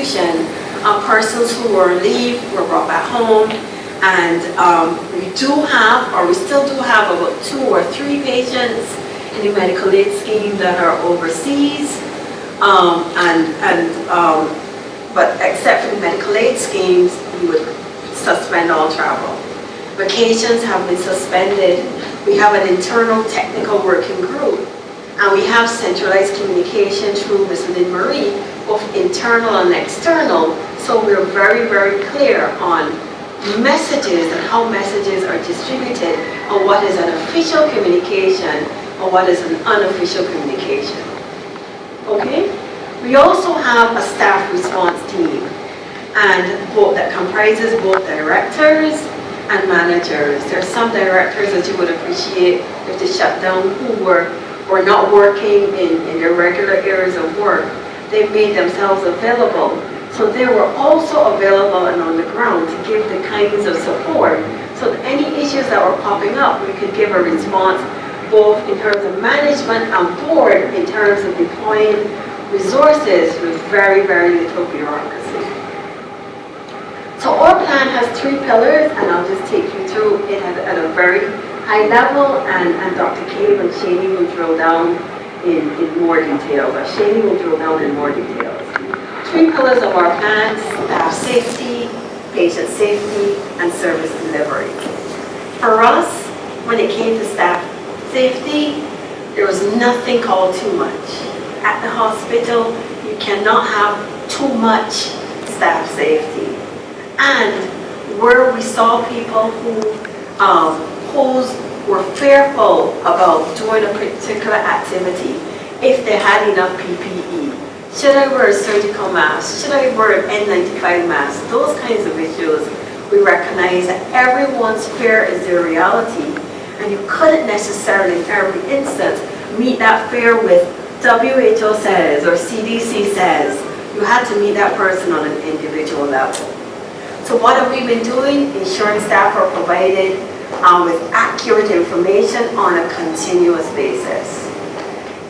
distribution. Persons who were on leave were brought back home, and we still do have about 2 or 3 patients in the medical aid scheme that are overseas, but except for the medical aid schemes, we would suspend all travel. Vacations have been suspended. We have an internal technical working group, and we have centralized communication through Ms. Lynn Marie, both internal and external, so we're very, very clear on messages and how messages are distributed and what is an official communication and what is an unofficial communication. Okay? We also have a staff response team, and that comprises both directors and managers. There are some directors, as you would appreciate, with the shutdown, who were not working in their regular areas of work. They made themselves available. So they were also available and on the ground to give the kinds of support. So that any issues that were popping up, we could give a response both in terms of management and board, in terms of deploying resources with very, very little bureaucracy. So our plan has 3 pillars, and I'll just take you through it at a very high level, and Dr. Cave and Shani will drill down in more detail. But Shani will drill down in more details. 3 pillars of our plan: staff safety, patient safety, and service delivery. For us, when it came to staff safety, there was nothing called too much. At the hospital, you cannot have too much staff safety. And where we saw people who were fearful about doing a particular activity, if they had enough PPE, should I wear a surgical mask? Should I wear an N95 mask? Those kinds of issues, we recognize that everyone's fear is their reality, and you couldn't necessarily in every instance meet that fear with WHO says or CDC says. You had to meet that person on an individual level. So what have we been doing? Ensuring staff are provided with accurate information on a continuous basis.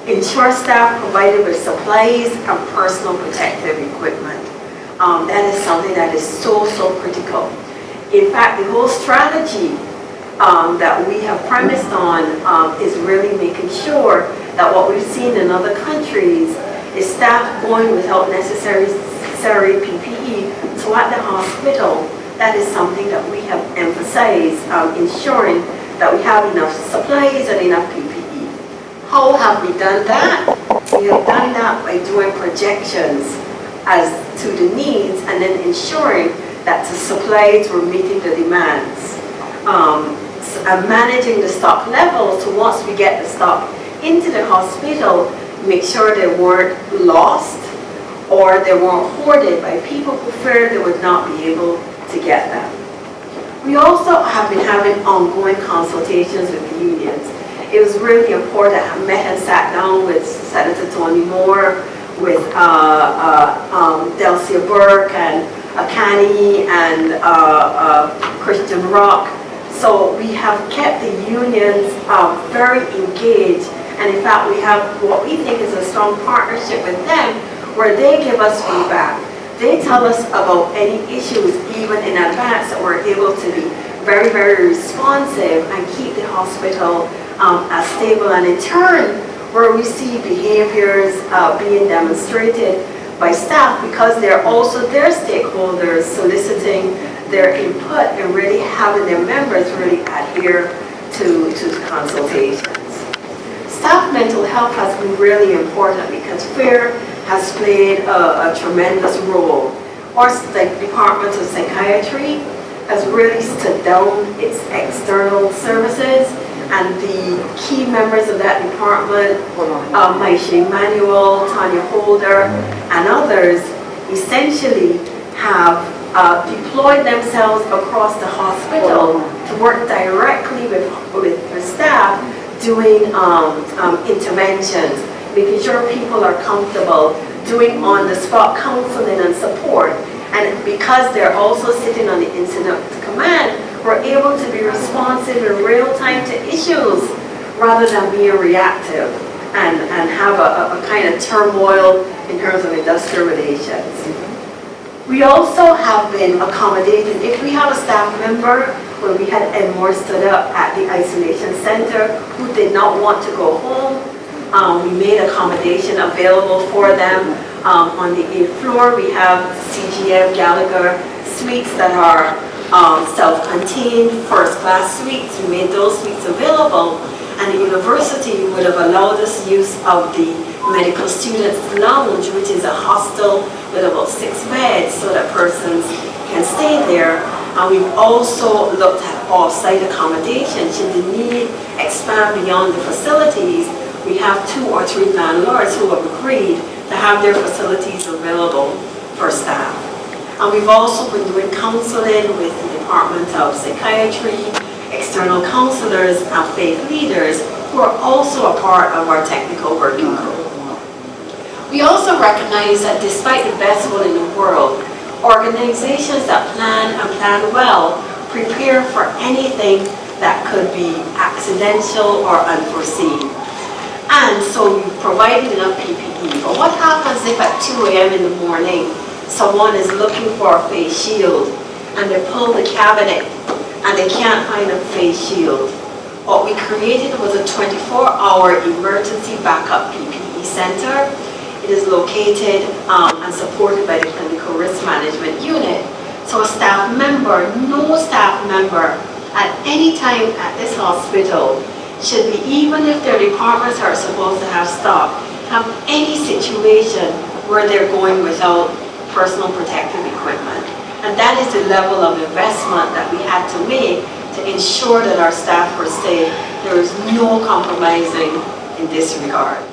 Ensure staff provided with supplies and personal protective equipment. That is something that is so critical. In fact, the whole strategy that we have premised on is really making sure that what we've seen in other countries is staff going without necessary PPE. So at the hospital, that is something that we have emphasized, ensuring that we have enough supplies and enough PPE. How have we done that? We have done that by doing projections as to the needs and then ensuring that the supplies were meeting the demands. And managing the stock levels, so once we get the stock into the hospital, make sure they weren't lost or they weren't hoarded by people who feared they would not be able to get them. We also have been having ongoing consultations with the unions. It was really important. I met and sat down with Senator Tony Moore, with Delcia Burke and Akani and Christian Rock. So we have kept the unions very engaged, and in fact we have what we think is a strong partnership with them, where they give us feedback. They tell us about any issues even in advance, that we're able to be very, very responsive and keep the hospital as stable. And in turn, where we see behaviors being demonstrated by staff, because they're also their stakeholders soliciting their input and really having their members really adhere to consultations. Staff mental health has been really important because fear has played a tremendous role. Our Department of Psychiatry has really stood down its external services, and the key members of that department, Maisha Emanuel, Tanya Holder, and others, essentially have deployed themselves across the hospital to work directly with the staff, doing interventions, making sure people are comfortable, doing on-the-spot counseling and support. And because they're also sitting on the incident command, we're able to be responsive in real time to issues rather than being reactive and have a kind of turmoil in terms of industrial relations. We also have been accommodating, if we have a staff member, when we had Enmore stood up at the isolation center who did not want to go home, we made accommodation available for them. On the 8th floor, we have CGM Gallagher suites that are self-contained, first-class suites. We made those suites available, and the university would have allowed us use of the medical students lounge, which is a hostel with about 6 beds so that persons can stay there. And we've also looked at off-site accommodation. Should the need expand beyond the facilities, we have 2 or 3 landlords who have agreed to have their facilities available for staff. And we've also been doing counseling with the Department of Psychiatry, external counselors, and faith leaders who are also a part of our technical working group. We also recognize that despite the best will in the world, organizations that plan and plan well prepare for anything that could be accidental or unforeseen. And so we've provided enough PPE. But what happens if at 2 a.m. in the morning, someone is looking for a face shield and they pull the cabinet and they can't find a face shield? What we created was a 24-hour emergency backup PPE center. It is located and supported by the Clinical Risk Management Unit. So a staff member, no staff member at any time at this hospital should be, even if their departments are supposed to have stock, have any situation where they're going without personal protective equipment. And that is the level of investment that we had to make to ensure that our staff were safe. There is no compromising in this regard.